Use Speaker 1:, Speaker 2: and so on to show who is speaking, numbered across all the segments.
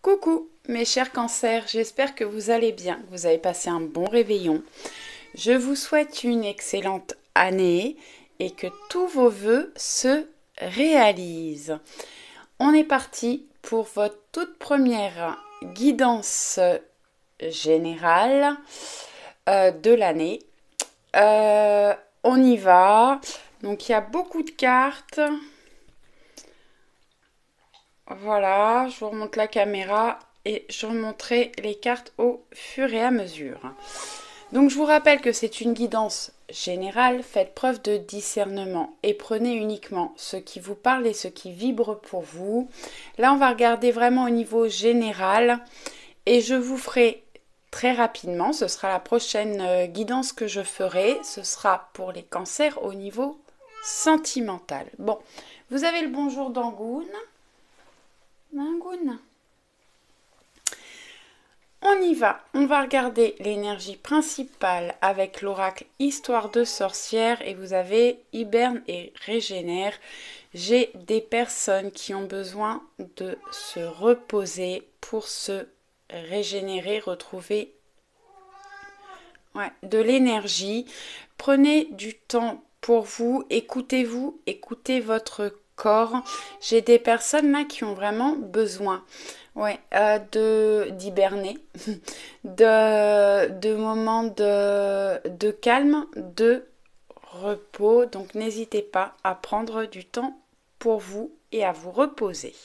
Speaker 1: Coucou mes chers cancers, j'espère que vous allez bien, que vous avez passé un bon réveillon. Je vous souhaite une excellente année et que tous vos vœux se réalisent. On est parti pour votre toute première guidance générale de l'année. On y va. Donc il y a beaucoup de cartes. Voilà, je vous remonte la caméra et je remonterai les cartes au fur et à mesure. Donc je vous rappelle que c'est une guidance générale, faites preuve de discernement et prenez uniquement ce qui vous parle et ce qui vibre pour vous. Là on va regarder vraiment au niveau général et je vous ferai très rapidement, ce sera la prochaine guidance que je ferai, ce sera pour les cancers au niveau sentimental. Bon, vous avez le bonjour d'Angoune. Mangoun. On y va, on va regarder l'énergie principale avec l'oracle Histoire de sorcière et vous avez hiberne et régénère. J'ai des personnes qui ont besoin de se reposer pour se régénérer, retrouver de l'énergie. Prenez du temps pour vous, écoutez votre corps. J'ai des personnes là qui ont vraiment besoin d'hiberner, de moments de calme, de repos. Donc n'hésitez pas à prendre du temps pour vous et à vous reposer.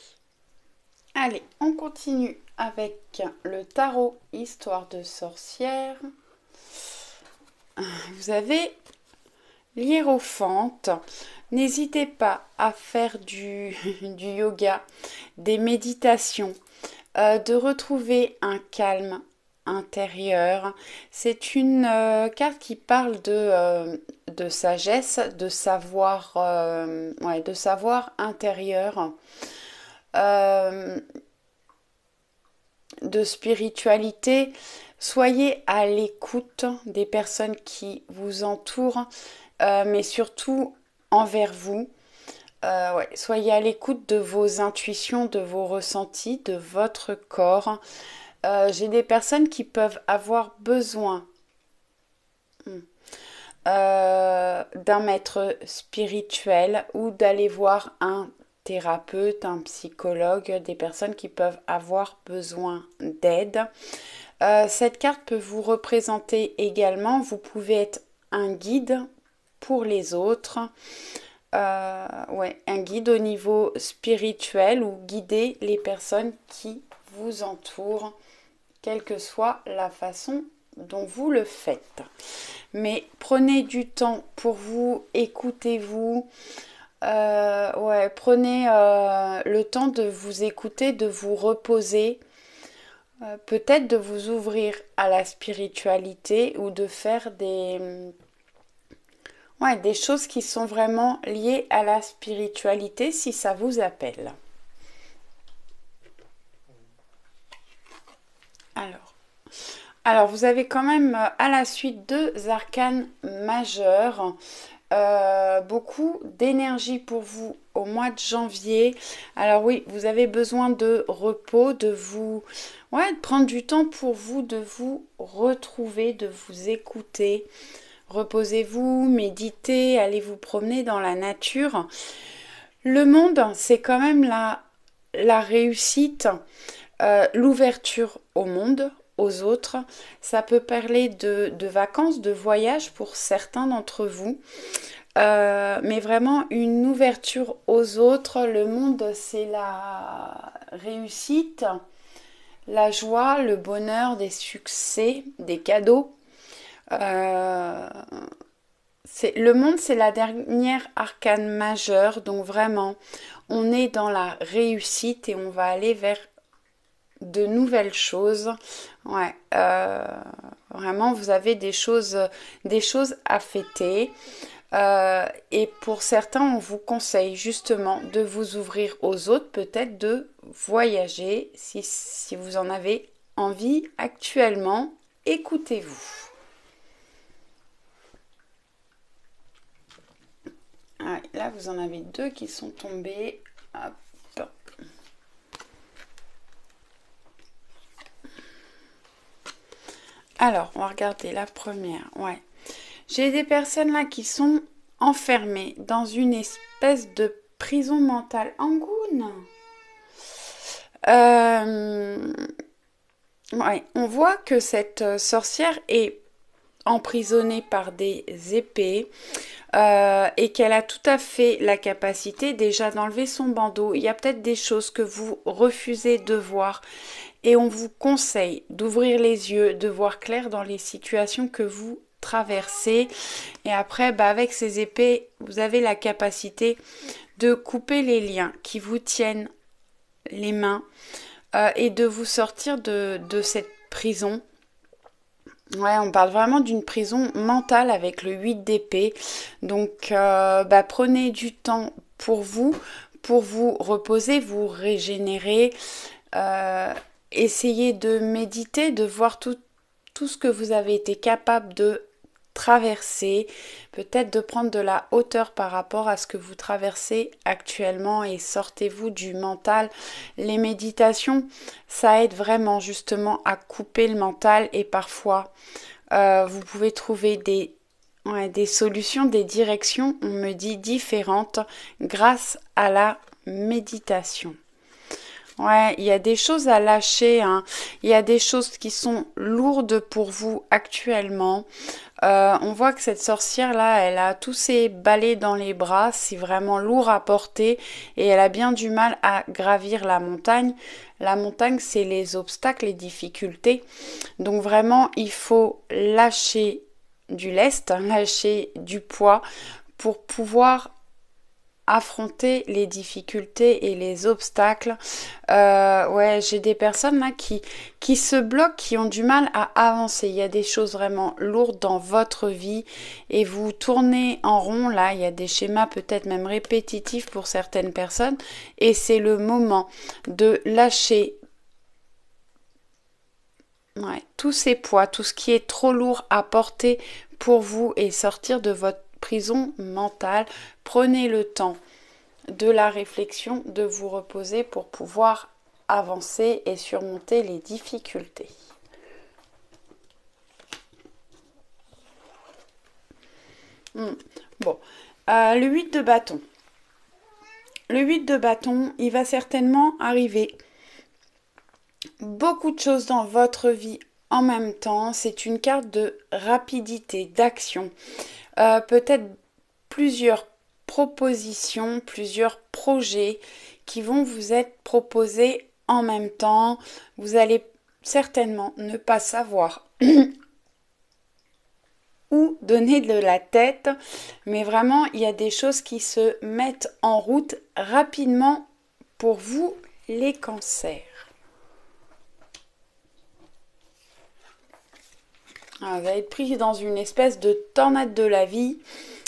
Speaker 1: Allez, on continue avec le tarot Histoire de sorcière. Vous avez l'hiérophante. N'hésitez pas à faire du yoga, des méditations, de retrouver un calme intérieur. C'est une carte qui parle de sagesse, de savoir intérieur, de spiritualité. Soyez à l'écoute des personnes qui vous entourent, mais surtout envers vous. Soyez à l'écoute de vos intuitions, de vos ressentis, de votre corps. J'ai des personnes qui peuvent avoir besoin d'un maître spirituel ou d'aller voir un thérapeute, un psychologue, des personnes qui peuvent avoir besoin d'aide. Cette carte peut vous représenter également, vous pouvez être un guide pour les autres. Un guide au niveau spirituel ou guider les personnes qui vous entourent, quelle que soit la façon dont vous le faites. Mais prenez du temps pour vous, écoutez-vous. Prenez le temps de vous écouter, de vous reposer. Peut-être de vous ouvrir à la spiritualité ou de faire des choses qui sont vraiment liées à la spiritualité si ça vous appelle. Alors vous avez quand même à la suite 2 arcanes majeurs. Beaucoup d'énergie pour vous au mois de janvier. Alors oui, vous avez besoin de repos, de prendre du temps pour vous, de vous retrouver, de vous écouter. Reposez-vous, méditez, allez vous promener dans la nature. Le monde, c'est quand même la réussite, l'ouverture au monde, aux autres. Ça peut parler de vacances, de voyages pour certains d'entre vous. Mais vraiment une ouverture aux autres. Le monde, c'est la réussite, la joie, le bonheur, des succès, des cadeaux. Le monde, c'est la dernière arcane majeure, donc vraiment, on est dans la réussite et on va aller vers de nouvelles choses. Vraiment, vous avez des choses à fêter. Et pour certains, on vous conseille justement de vous ouvrir aux autres, peut-être de voyager si vous en avez envie actuellement. Écoutez-vous. Là, vous en avez 2 qui sont tombés. Hop. Alors, on va regarder la première. Ouais. J'ai des personnes là qui sont enfermées dans une espèce de prison mentale. Angoune. Ouais, on voit que cette sorcière est emprisonnée par des épées et qu'elle a tout à fait la capacité déjà d'enlever son bandeau. Il y a peut-être des choses que vous refusez de voir et on vous conseille d'ouvrir les yeux, de voir clair dans les situations que vous traversez. Et après, avec ces épées, vous avez la capacité de couper les liens qui vous tiennent les mains et de vous sortir de cette prison. Ouais, on parle vraiment d'une prison mentale avec le 8 d'épée. Donc, prenez du temps pour vous reposer, vous régénérer. Essayez de méditer, de voir tout ce que vous avez été capable de traverser, peut-être de prendre de la hauteur par rapport à ce que vous traversez actuellement et sortez-vous du mental. Les méditations, ça aide vraiment justement à couper le mental et parfois vous pouvez trouver des solutions, des directions, on me dit différentes grâce à la méditation. Ouais, il y a des choses à lâcher, hein. Il y a des choses qui sont lourdes pour vous actuellement. On voit que cette sorcière-là, elle a tous ses balais dans les bras, c'est vraiment lourd à porter et elle a bien du mal à gravir la montagne. La montagne, c'est les obstacles, les difficultés. Donc vraiment, il faut lâcher du lest, lâcher du poids pour pouvoir affronter les difficultés et les obstacles. J'ai des personnes là qui se bloquent, qui ont du mal à avancer. Il y a des choses vraiment lourdes dans votre vie et vous tournez en rond là. Il y a des schémas peut-être même répétitifs pour certaines personnes et c'est le moment de lâcher tous ces poids, tout ce qui est trop lourd à porter pour vous et sortir de votre prison mentale. Prenez le temps de la réflexion, de vous reposer pour pouvoir avancer et surmonter les difficultés. Bon, le 8 de bâton. Le 8 de bâton, il va certainement arriver beaucoup de choses dans votre vie en même temps. C'est une carte de rapidité, d'action. Peut-être plusieurs propositions, plusieurs projets qui vont vous être proposés en même temps. Vous allez certainement ne pas savoir où donner de la tête, mais vraiment il y a des choses qui se mettent en route rapidement pour vous les cancers. Alors, vous allez être pris dans une espèce de tornade de la vie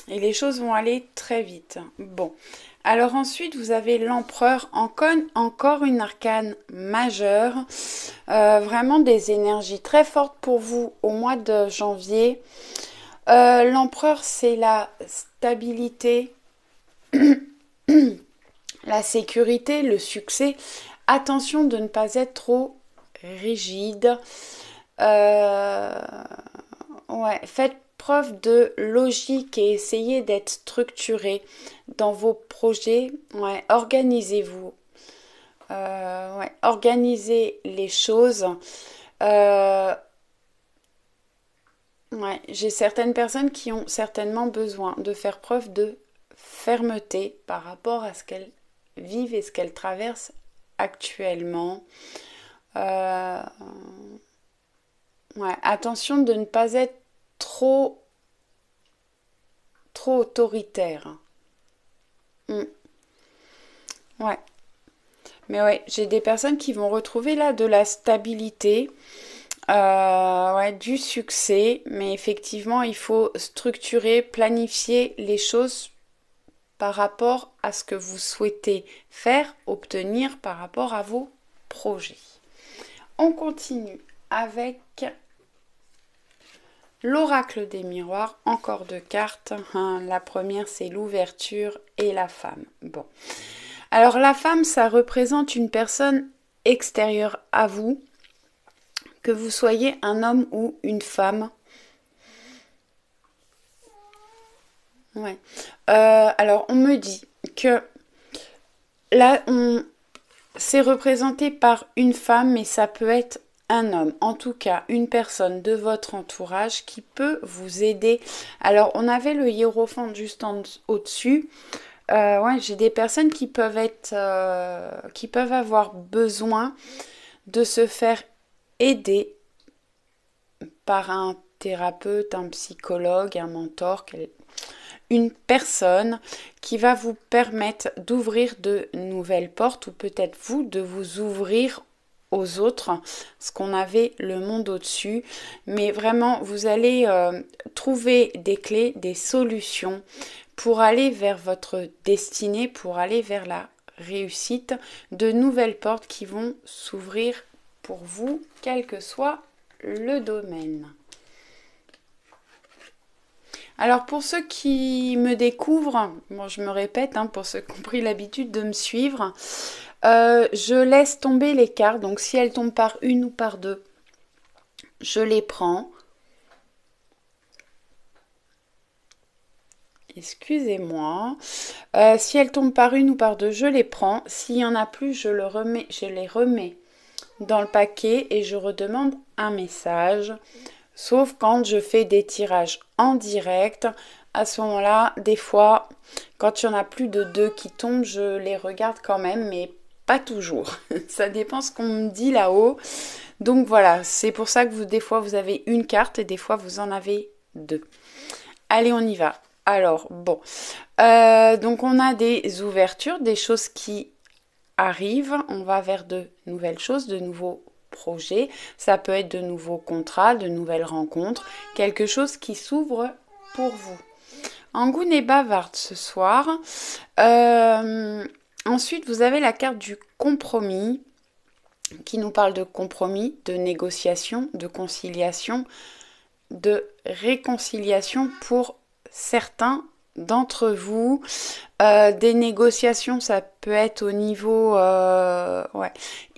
Speaker 1: et les choses vont aller très vite. Bon, alors ensuite vous avez l'empereur, encore une arcane majeure, vraiment des énergies très fortes pour vous au mois de janvier. L'empereur, c'est la stabilité, la sécurité, le succès. Attention de ne pas être trop rigide. Faites preuve de logique et essayez d'être structuré dans vos projets. Organisez-vous. Organisez les choses. J'ai certaines personnes qui ont certainement besoin de faire preuve de fermeté par rapport à ce qu'elles vivent et ce qu'elles traversent actuellement. Attention de ne pas être trop autoritaire. Mais j'ai des personnes qui vont retrouver là de la stabilité, du succès, mais effectivement il faut structurer, planifier les choses par rapport à ce que vous souhaitez faire, obtenir par rapport à vos projets. On continue avec l'oracle des miroirs, encore deux cartes. La première, c'est l'ouverture et la femme. Bon. Alors, la femme, ça représente une personne extérieure à vous que vous soyez un homme ou une femme. Ouais. Alors, on me dit que là, c'est représenté par une femme, mais ça peut être un homme. En tout cas, une personne de votre entourage qui peut vous aider. Alors, on avait le hiérophante juste au-dessus. Ouais, j'ai des personnes qui peuvent qui peuvent avoir besoin de se faire aider par un thérapeute, un psychologue, un mentor, une personne qui va vous permettre d'ouvrir de nouvelles portes ou peut-être vous de vous ouvrir aux autres, parce qu'on avait le monde au-dessus. Mais vraiment, vous allez trouver des clés, des solutions pour aller vers votre destinée, pour aller vers la réussite, de nouvelles portes qui vont s'ouvrir pour vous, quel que soit le domaine. Alors pour ceux qui me découvrent, bon je me répète, pour ceux qui ont pris l'habitude de me suivre, je laisse tomber les cartes, donc si elles tombent par une ou par deux, je les prends. Excusez-moi. Si elles tombent par une ou par deux, je les prends. S'il n'y en a plus, je les remets dans le paquet et je redemande un message. Sauf quand je fais des tirages en direct. À ce moment-là, des fois, quand il y en a plus de deux qui tombent, je les regarde quand même, mais pas toujours. Ça dépend ce qu'on me dit là-haut. Donc voilà, c'est pour ça que des fois vous avez une carte et des fois vous en avez deux. Allez, on y va. Alors, bon. Donc on a des ouvertures, des choses qui arrivent. On va vers de nouvelles choses, de nouveaux projets. Ça peut être de nouveaux contrats, de nouvelles rencontres. Quelque chose qui s'ouvre pour vous. Angoune et bavarde ce soir. Ensuite, vous avez la carte du compromis qui nous parle de compromis, de négociation, de conciliation, de réconciliation pour certains d'entre vous. Des négociations, ça peut être au niveau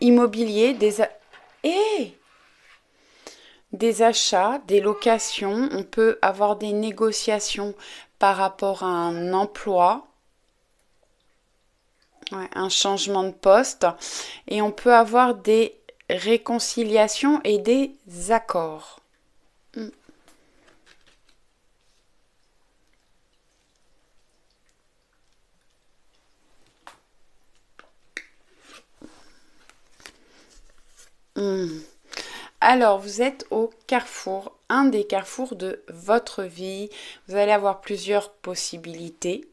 Speaker 1: immobilier, des achats, des locations. On peut avoir des négociations par rapport à un emploi, un changement de poste, et on peut avoir des réconciliations et des accords. Alors, vous êtes au carrefour, un des carrefours de votre vie. Vous allez avoir plusieurs possibilités.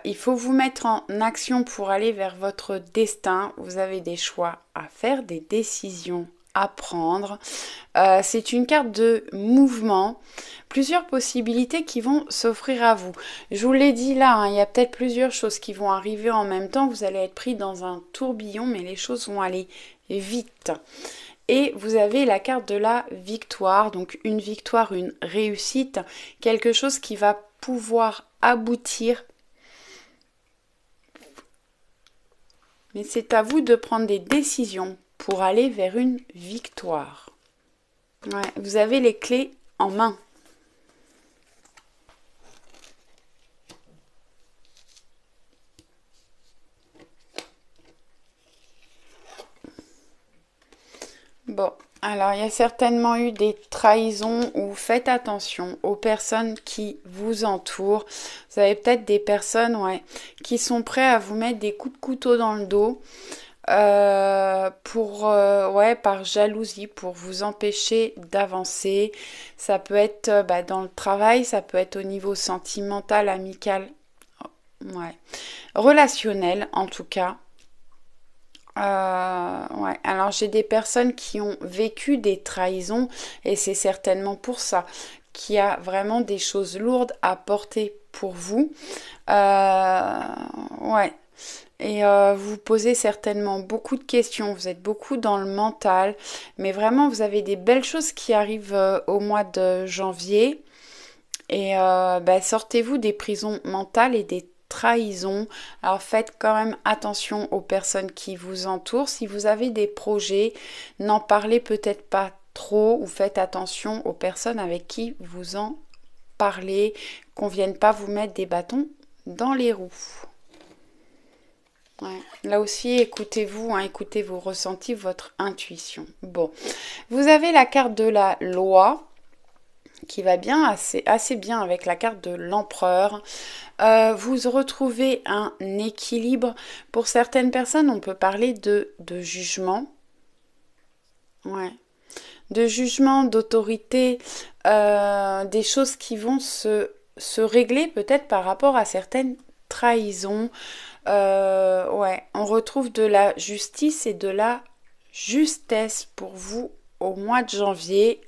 Speaker 1: Il faut vous mettre en action pour aller vers votre destin. Vous avez des choix à faire, des décisions à prendre. C'est une carte de mouvement. Plusieurs possibilités qui vont s'offrir à vous. Je vous l'ai dit là, il y a peut-être plusieurs choses qui vont arriver en même temps. Vous allez être pris dans un tourbillon, mais les choses vont aller vite. Et vous avez la carte de la victoire, donc une victoire, une réussite, quelque chose qui va pouvoir aboutir. Mais c'est à vous de prendre des décisions pour aller vers une victoire. Ouais, vous avez les clés en main. Bon, alors il y a certainement eu des trahisons ou faites attention aux personnes qui vous entourent. Vous avez peut-être des personnes qui sont prêtes à vous mettre des coups de couteau dans le dos par jalousie, pour vous empêcher d'avancer. Ça peut être dans le travail, ça peut être au niveau sentimental, amical, relationnel en tout cas. Alors j'ai des personnes qui ont vécu des trahisons et c'est certainement pour ça qu'il y a vraiment des choses lourdes à porter pour vous. Et vous posez certainement beaucoup de questions, vous êtes beaucoup dans le mental, mais vraiment vous avez des belles choses qui arrivent au mois de janvier. Et sortez-vous des prisons mentales et des trahison. Alors faites quand même attention aux personnes qui vous entourent. Si vous avez des projets, n'en parlez peut-être pas trop ou faites attention aux personnes avec qui vous en parlez, qu'on ne vienne pas vous mettre des bâtons dans les roues. Ouais. Là aussi, écoutez-vous, hein, écoutez vos ressentis, votre intuition. Bon, vous avez la carte de la loi qui va bien, assez bien avec la carte de l'empereur. Vous retrouvez un équilibre. Pour certaines personnes, on peut parler de jugement. Ouais. De jugement, d'autorité, des choses qui vont se régler peut-être par rapport à certaines trahisons. Ouais, on retrouve de la justice et de la justesse pour vous au mois de janvier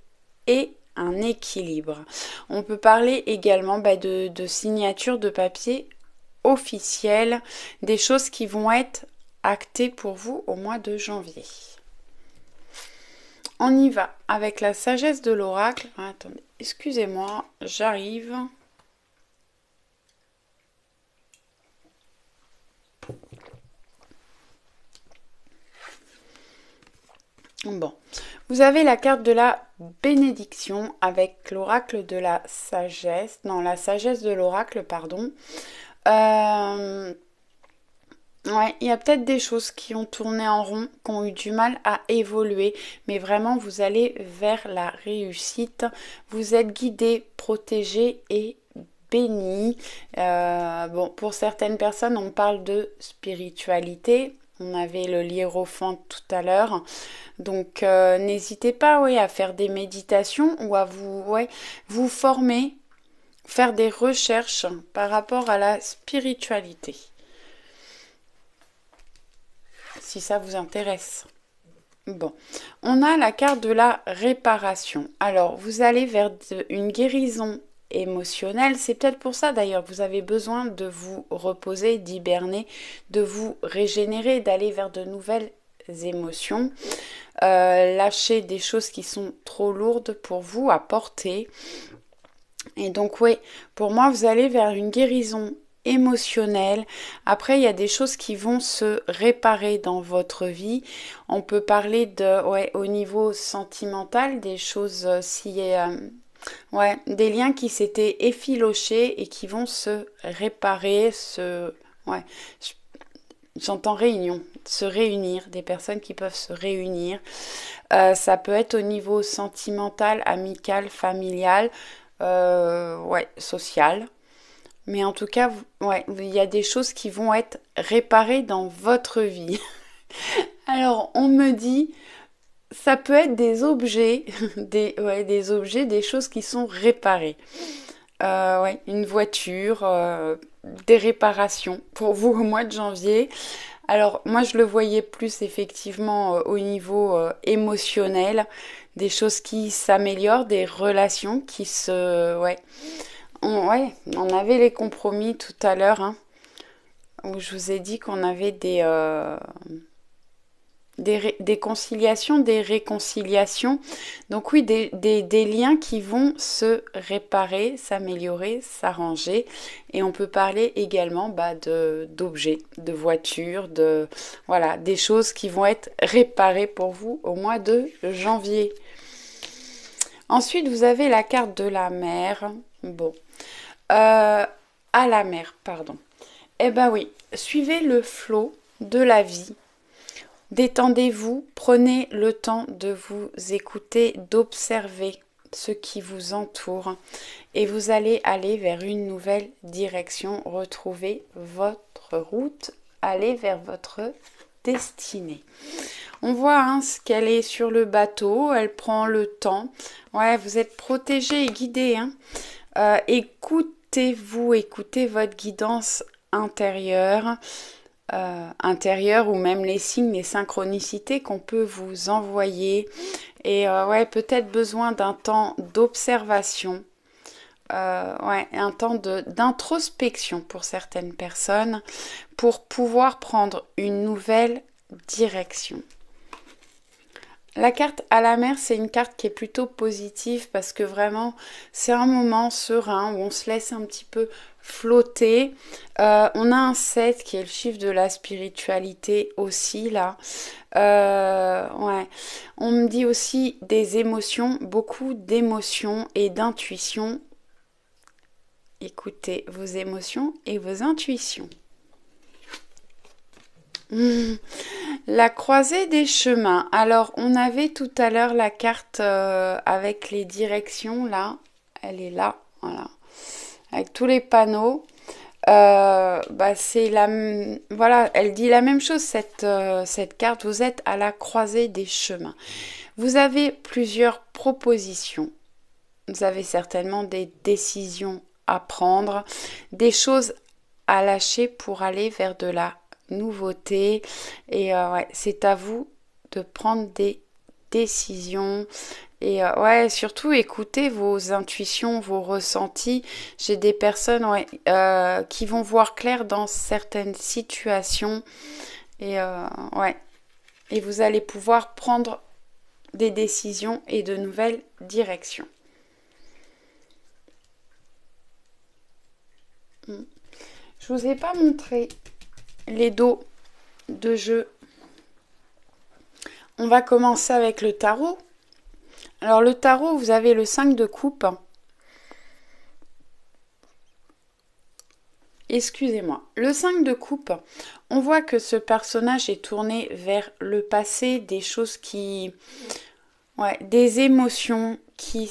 Speaker 1: et un équilibre. On peut parler également de signature de papier officielle, des choses qui vont être actées pour vous au mois de janvier. On y va avec la sagesse de l'oracle. Attendez, excusez-moi, j'arrive. Bon, vous avez la carte de la bénédiction avec l'oracle de la sagesse. Non, la sagesse de l'oracle, pardon. Ouais, il y a peut-être des choses qui ont tourné en rond, qui ont eu du mal à évoluer, mais vraiment vous allez vers la réussite. Vous êtes guidé, protégé et béni. Bon, pour certaines personnes, on parle de spiritualité. On avait le hiérophante tout à l'heure. Donc, n'hésitez pas à faire des méditations ou à vous former, faire des recherches par rapport à la spiritualité. Si ça vous intéresse. Bon, on a la carte de la réparation. Alors, vous allez vers une guérison émotionnelle. C'est peut-être pour ça d'ailleurs que vous avez besoin de vous reposer, d'hiberner, de vous régénérer, d'aller vers de nouvelles émotions. Lâcher des choses qui sont trop lourdes pour vous à porter. Et donc, oui, pour moi, vous allez vers une guérison émotionnel. Après, il y a des choses qui vont se réparer dans votre vie. On peut parler au niveau sentimental, des choses des liens qui s'étaient effilochés et qui vont se réparer, j'entends réunion, se réunir, des personnes qui peuvent se réunir. Ça peut être au niveau sentimental, amical, familial, social. Mais en tout cas, il y a des choses qui vont être réparées dans votre vie. Alors, on me dit, ça peut être des objets, des choses qui sont réparées. Une voiture, des réparations pour vous au mois de janvier. Alors, moi, je le voyais plus effectivement au niveau émotionnel, des choses qui s'améliorent, des relations qui on avait les compromis tout à l'heure, hein, où je vous ai dit qu'on avait des conciliations, des réconciliations. Donc oui, des liens qui vont se réparer, s'améliorer, s'arranger. Et on peut parler également d'objets, de voitures, des choses qui vont être réparées pour vous au mois de janvier. Ensuite, vous avez la carte de la mer. Bon. À la mer, pardon. Eh ben oui, suivez le flot de la vie. Détendez-vous, prenez le temps de vous écouter, d'observer ce qui vous entoure et vous allez aller vers une nouvelle direction, retrouver votre route, aller vers votre destinée. On voit qu'elle est sur le bateau, elle prend le temps. Ouais, vous êtes protégé et guidé. Écoutez-vous, écoutez votre guidance intérieure. Ou même les signes, les synchronicités qu'on peut vous envoyer et peut-être besoin d'un temps d'observation, un temps d'introspection pour certaines personnes pour pouvoir prendre une nouvelle direction. La carte à la mer, c'est une carte qui est plutôt positive parce que vraiment, c'est un moment serein où on se laisse un petit peu flotter. On a un 7 qui est le chiffre de la spiritualité aussi là. Ouais. On me dit aussi des émotions, beaucoup d'émotions et d'intuition. Écoutez vos émotions et vos intuitions. La croisée des chemins. Alors, on avait tout à l'heure la carte avec les directions là. Elle est là, voilà. Avec tous les panneaux. C'est voilà, elle dit la même chose cette carte. Vous êtes à la croisée des chemins. Vous avez plusieurs propositions. Vous avez certainement des décisions à prendre, des choses à lâcher pour aller vers de la nouveauté. Et ouais, c'est à vous de prendre des décisions. Et ouais, surtout écoutez vos intuitions, vos ressentis. J'ai des personnes qui vont voir clair dans certaines situations. Et ouais, et vous allez pouvoir prendre des décisions et de nouvelles directions. Je vous ai pas montré les dos de jeu. On va commencer avec le tarot. Alors le tarot, vous avez le 5 de coupe. Excusez-moi. Le 5 de coupe, on voit que ce personnage est tourné vers le passé, des choses qui... Ouais, des émotions qui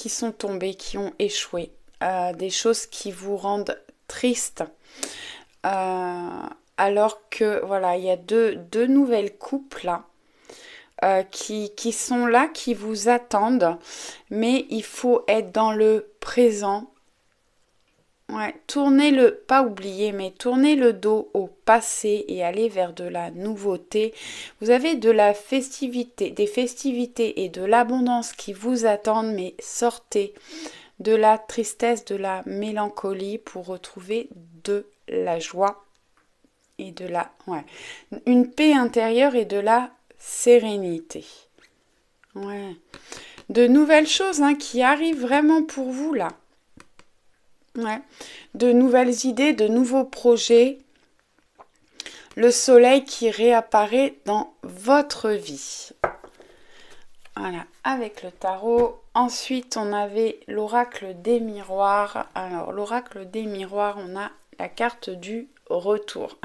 Speaker 1: sont tombées, qui ont échoué. Des choses qui vous rendent triste. Alors que, voilà, il y a deux nouvelles couples là. Qui sont là, qui vous attendent, mais il faut être dans le présent. Ouais, pas oublier, mais tournez le dos au passé et aller vers de la nouveauté. Vous avez de la festivité, des festivités et de l'abondance qui vous attendent, mais sortez de la tristesse, de la mélancolie pour retrouver de la joie et une paix intérieure et de la sérénité. Ouais. De nouvelles choses qui arrivent vraiment pour vous là. Ouais. De nouvelles idées, de nouveaux projets. Le soleil qui réapparaît dans votre vie. Voilà, avec le tarot. Ensuite, on avait l'oracle des miroirs. Alors, l'oracle des miroirs, on a la carte du retour.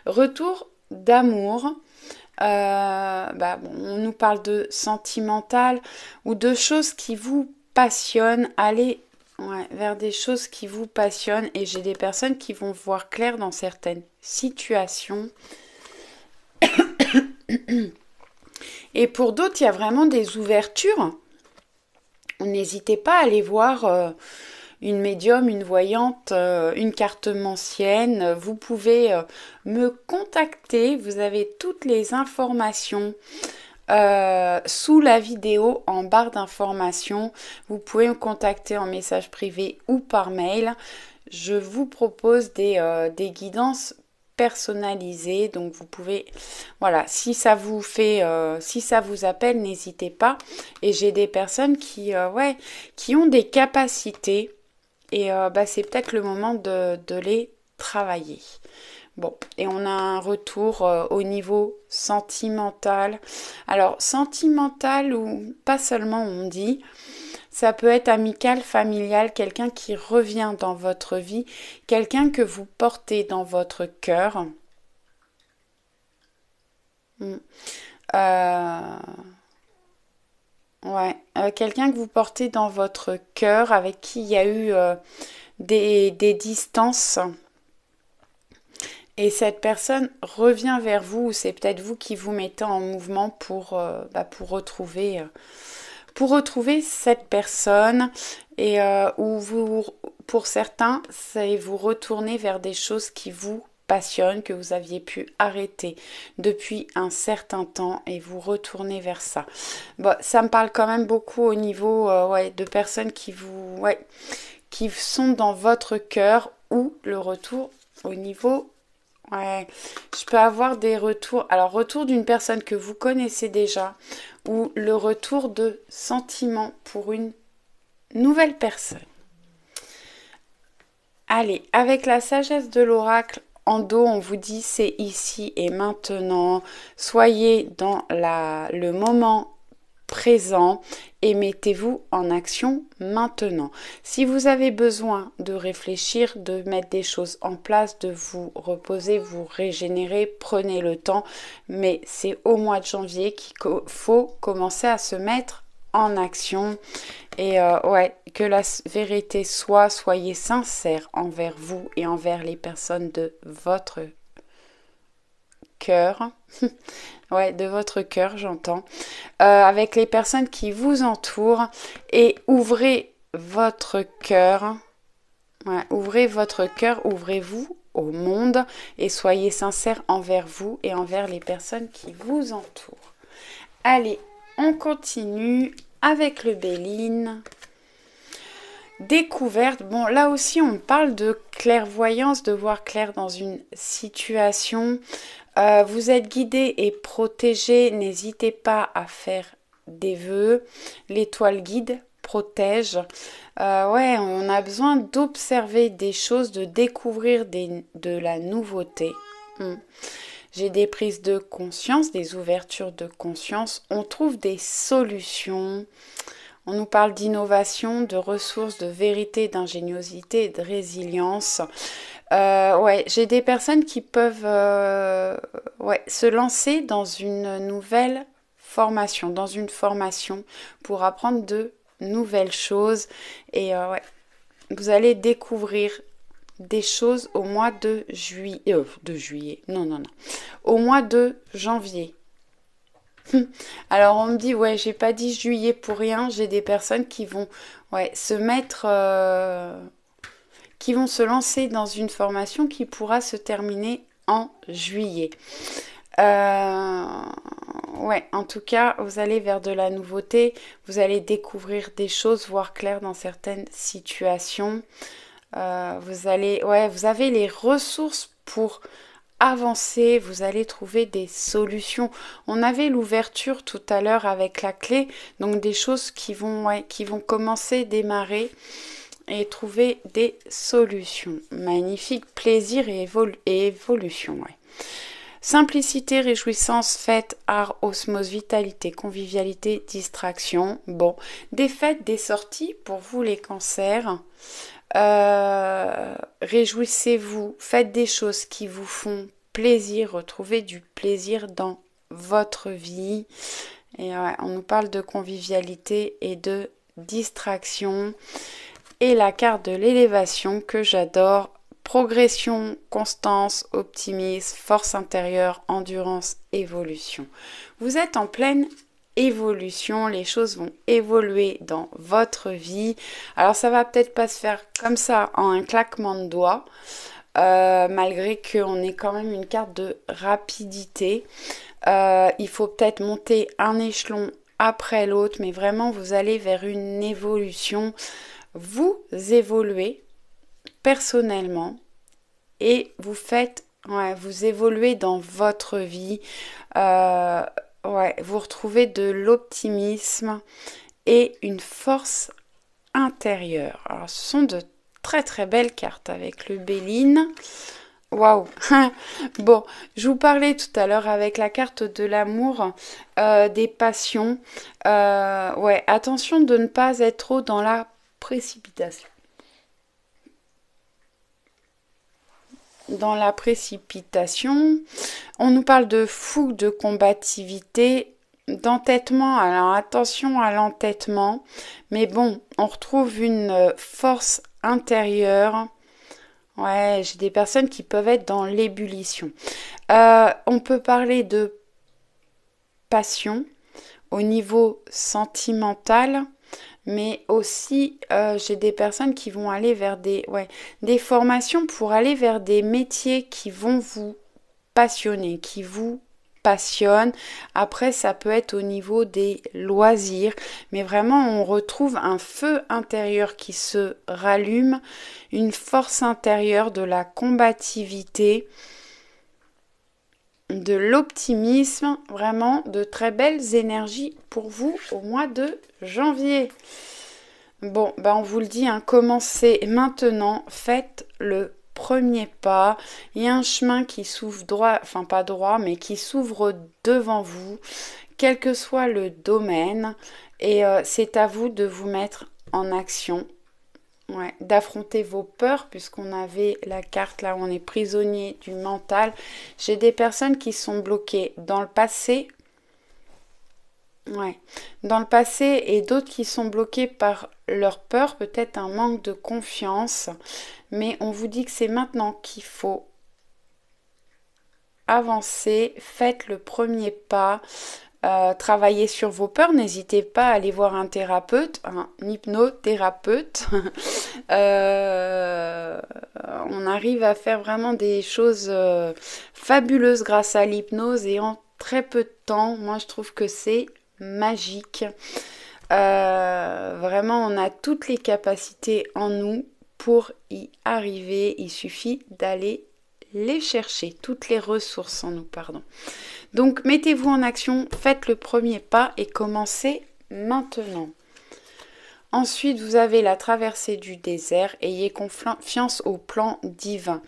Speaker 1: Retour d'amour. On nous parle de sentimental ou de choses qui vous passionnent. Allez vers des choses qui vous passionnent. Et j'ai des personnes qui vont voir clair dans certaines situations. Et pour d'autres, il y a vraiment des ouvertures. N'hésitez pas à aller voir une médium, une voyante, une cartomancienne. Vous pouvez me contacter. Vous avez toutes les informations sous la vidéo en barre d'informations. Vous pouvez me contacter en message privé ou par mail. Je vous propose des guidances personnalisées. Donc vous pouvez, voilà, si ça vous appelle, n'hésitez pas. Et j'ai des personnes qui ont des capacités. Et c'est peut-être le moment de les travailler. Bon, et on a un retour au niveau sentimental. Alors, sentimental ou pas seulement on dit, ça peut être amical, familial, quelqu'un qui revient dans votre vie, quelqu'un que vous portez dans votre cœur. Quelqu'un que vous portez dans votre cœur, avec qui il y a eu des distances. Et cette personne revient vers vous, ou c'est peut-être vous qui vous mettez en mouvement pour retrouver cette personne. Et pour certains, c'est vous retourner vers des choses qui vous passionnent, que vous aviez pu arrêter depuis un certain temps et vous retournez vers ça. Bon, ça me parle quand même beaucoup au niveau de personnes qui sont dans votre cœur, ou le retour au niveau... Ouais, je peux avoir des retours. Alors, retour d'une personne que vous connaissez déjà, ou le retour de sentiments pour une nouvelle personne. Allez, avec la sagesse de l'oracle en dos, on vous dit c'est ici et maintenant. Soyez dans le moment présent et mettez-vous en action maintenant. Si vous avez besoin de réfléchir, de mettre des choses en place, de vous reposer, vous régénérer, prenez le temps, mais c'est au mois de janvier qu'il faut commencer à se mettre en action. Et ouais, que la vérité soit, soyez sincères envers vous et envers les personnes de votre cœur. Ouais, de votre cœur, j'entends. Avec les personnes qui vous entourent et ouvrez votre cœur. Ouais, ouvrez votre cœur, ouvrez-vous au monde et soyez sincères envers vous et envers les personnes qui vous entourent. Allez, on continue avec le Béline. Découverte, bon là aussi on parle de clairvoyance, de voir clair dans une situation. Vous êtes guidé et protégé, n'hésitez pas à faire des vœux. L'étoile guide protège. Ouais, on a besoin d'observer des choses, de découvrir de la nouveauté. J'ai des prises de conscience, des ouvertures de conscience. On trouve des solutions. On nous parle d'innovation, de ressources, de vérité, d'ingéniosité et de résilience. Ouais, j'ai des personnes qui peuvent se lancer dans une nouvelle formation, dans une formation pour apprendre de nouvelles choses. Et ouais, vous allez découvrir des choses au mois de juillet. Non. Au mois de janvier. Alors on me dit, ouais, j'ai pas dit juillet pour rien, j'ai des personnes qui vont se mettre, qui vont se lancer dans une formation qui pourra se terminer en juillet. Ouais, en tout cas, vous allez vers de la nouveauté, vous allez découvrir des choses, voir clair dans certaines situations. Vous avez les ressources pour avancer, vous allez trouver des solutions. On avait l'ouverture tout à l'heure avec la clé, donc des choses qui vont commencer, démarrer et trouver des solutions. Magnifique, plaisir et évolution. Ouais. Simplicité, réjouissance, fête, art, osmose, vitalité, convivialité, distraction. Bon, des fêtes, des sorties pour vous les cancers. Réjouissez-vous, faites des choses qui vous font plaisir, retrouvez du plaisir dans votre vie. Et ouais, on nous parle de convivialité et de distraction. Et la carte de l'élévation que j'adore, progression, constance, optimisme, force intérieure, endurance, évolution. Vous êtes en pleine évolution, les choses vont évoluer dans votre vie. Alors ça va peut-être pas se faire comme ça en un claquement de doigts, malgré qu'on ait quand même une carte de rapidité. Il faut peut-être monter un échelon après l'autre, mais vraiment vous allez vers une évolution. Vous évoluez personnellement et vous évoluez dans votre vie. Vous retrouvez de l'optimisme et une force intérieure. Alors, ce sont de très très belles cartes avec le Béline. Waouh. Bon, je vous parlais tout à l'heure avec la carte de l'amour, des passions. Attention de ne pas être trop dans la précipitation. Dans la précipitation, on nous parle de fougue, de combativité, d'entêtement. Alors attention à l'entêtement, mais bon, on retrouve une force intérieure. Ouais, j'ai des personnes qui peuvent être dans l'ébullition. On peut parler de passion au niveau sentimental, mais aussi j'ai des personnes qui vont aller vers des formations pour aller vers des métiers qui vont vous passionner, qui vous passionnent. Après, ça peut être au niveau des loisirs, mais vraiment on retrouve un feu intérieur qui se rallume, une force intérieure, de la combativité, de l'optimisme, vraiment de très belles énergies pour vous au mois de janvier. Bon, on vous le dit, hein, commencez maintenant, faites le premier pas. Il y a un chemin qui s'ouvre droit, enfin pas droit, mais qui s'ouvre devant vous, quel que soit le domaine, et c'est à vous de vous mettre en action. Ouais, d'affronter vos peurs, puisqu'on avait la carte là où on est prisonnier du mental. J'ai des personnes qui sont bloquées dans le passé. Ouais, dans le passé et d'autres qui sont bloquées par leur peur, peut-être un manque de confiance. Mais on vous dit que c'est maintenant qu'il faut avancer. Faites le premier pas. Travailler sur vos peurs, n'hésitez pas à aller voir un thérapeute, un hypnothérapeute. On arrive à faire vraiment des choses fabuleuses grâce à l'hypnose et en très peu de temps. Moi, je trouve que c'est magique. Vraiment, on a toutes les capacités en nous pour y arriver. Il suffit d'aller les chercher, toutes les ressources en nous, pardon. Donc, mettez-vous en action, faites le premier pas et commencez maintenant. Ensuite, vous avez la traversée du désert. Ayez confiance au plan divin.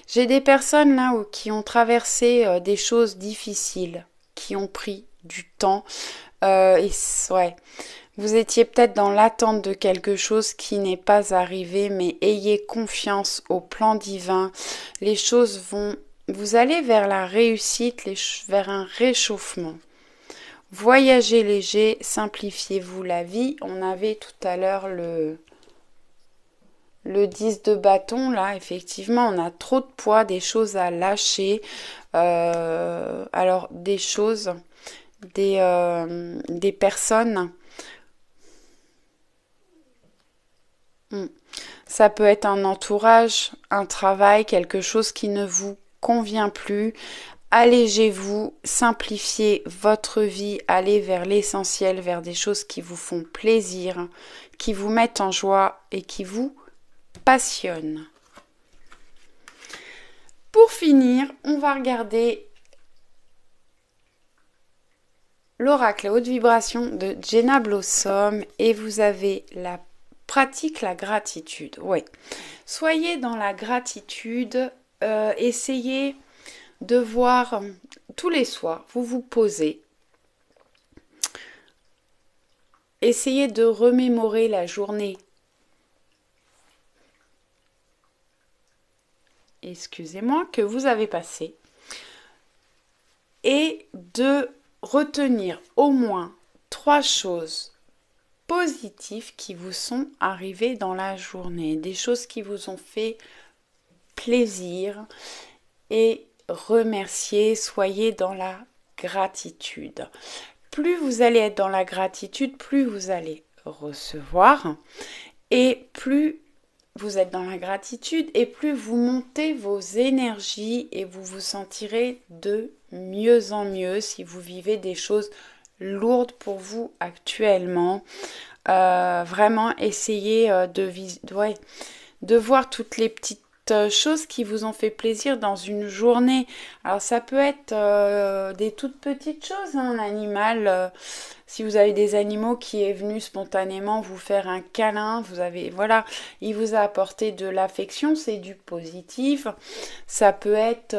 Speaker 1: J'ai des personnes là qui ont traversé des choses difficiles, qui ont pris du temps. Ouais. Vous étiez peut-être dans l'attente de quelque chose qui n'est pas arrivé, mais ayez confiance au plan divin. Les choses vont... Vous allez vers la réussite, vers un réchauffement. Voyagez léger, simplifiez-vous la vie. On avait tout à l'heure le 10 de bâton. Là, effectivement, on a trop de poids, des choses à lâcher. Alors, des choses, des personnes... Ça peut être un entourage, un travail, quelque chose qui ne vous convient plus. Allégez-vous, simplifiez votre vie, allez vers l'essentiel, vers des choses qui vous font plaisir, qui vous mettent en joie et qui vous passionnent. Pour finir, on va regarder l'oracle haute vibration de Jenna Blossom et vous avez la pratique la gratitude. Oui. Soyez dans la gratitude, essayez de voir tous les soirs, vous vous posez. Essayez de remémorer la journée. Excusez-moi, que vous avez passée. Et de retenir au moins 3 choses positives qui vous sont arrivées dans la journée, des choses qui vous ont fait plaisir et remercier, soyez dans la gratitude. Plus vous allez être dans la gratitude, plus vous allez recevoir et plus vous êtes dans la gratitude et plus vous montez vos énergies et vous vous sentirez de mieux en mieux si vous vivez des choses lourdes pour vous actuellement. Vraiment essayez de voir toutes les petites choses qui vous ont fait plaisir dans une journée. Alors ça peut être des toutes petites choses, hein, un animal, si vous avez des animaux qui est venu spontanément vous faire un câlin, il vous a apporté de l'affection, c'est du positif. Ça peut être,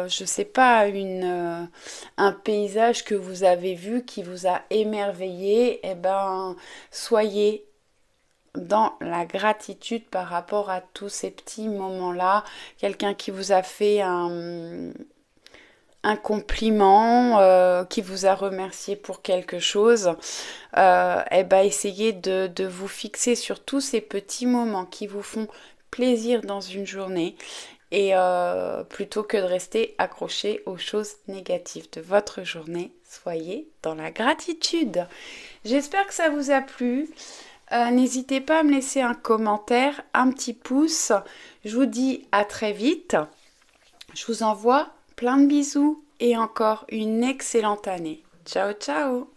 Speaker 1: je sais pas, un paysage que vous avez vu qui vous a émerveillé, soyez dans la gratitude par rapport à tous ces petits moments-là. Quelqu'un qui vous a fait un compliment, qui vous a remercié pour quelque chose, essayez de vous fixer sur tous ces petits moments qui vous font plaisir dans une journée et plutôt que de rester accroché aux choses négatives de votre journée, soyez dans la gratitude. J'espère que ça vous a plu. N'hésitez pas à me laisser un commentaire, un petit pouce. Je vous dis à très vite. Je vous envoie plein de bisous et encore une excellente année. Ciao, ciao!